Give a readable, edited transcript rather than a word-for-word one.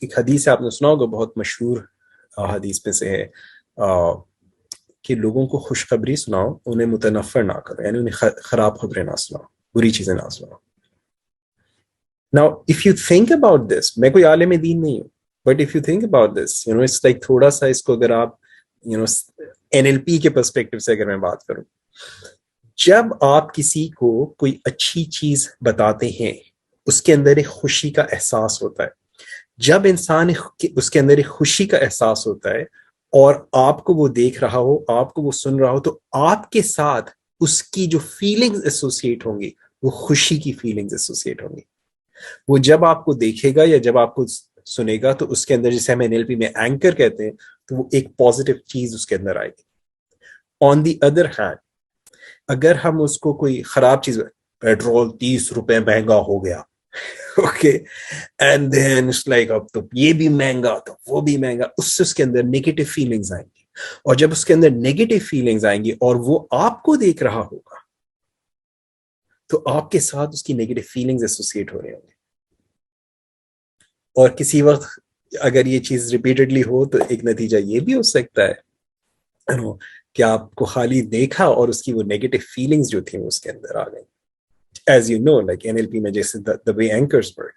ایک حدیث آپ نے سنا ہوگا، بہت مشہور حدیث میں سے ہے کہ لوگوں کو خوشخبری سناؤ، انہیں متنفر نہ کرو، یعنی انہیں خراب خبریں نہ سناؤ، بری چیزیں نہ سناؤ. Now, if you think about this, میں کوئی عالم دین نہیں ہوں، but if you think about this, it's like تھوڑا سا اس کو اگر آپ NLP کے پرسپیکٹو سے اگر میں بات کروں، جب آپ کسی کو کوئی اچھی چیز بتاتے ہیں اس کے اندر ایک خوشی کا احساس ہوتا ہے. جب انسان اس کے اندر ایک خوشی کا احساس ہوتا ہے اور آپ کو وہ دیکھ رہا ہو، آپ کو وہ سن رہا ہو، تو آپ کے ساتھ اس کی جو فیلنگز ایسوسیٹ ہوں گی وہ خوشی کی فیلنگز ایسوسیٹ ہوں گی. وہ جب آپ کو دیکھے گا یا جب آپ کو سنے گا تو اس کے اندر، جسے ہم NLP میں اینکر کہتے ہیں، تو وہ ایک پازیٹیو چیز اس کے اندر آئے گی. آن دی ادر ہینڈ، اگر ہم اس کو کوئی خراب چیز، پیٹرول 30 روپے مہنگا ہو گیا، okay, and then it's like اب تو یہ بھی مہنگا تو وہ بھی مہنگا، اس سے اس کے اندر نیگیٹو فیلنگز آئیں گی. اور جب اس کے اندر نیگیٹو فیلنگز آئیں گی اور وہ آپ کو دیکھ رہا ہوگا تو آپ کے ساتھ اس کی نیگیٹو فیلنگز ایسوسیٹ ہو رہے ہوں گے. اور کسی وقت اگر یہ چیز ریپیٹڈلی ہو تو ایک نتیجہ یہ بھی ہو سکتا ہے کہ آپ کو خالی دیکھا اور اس کی وہ نیگیٹو فیلنگز جو تھیں اس کے اندر آ گئی. As you know, like NLP میں جیسے the way anchors work,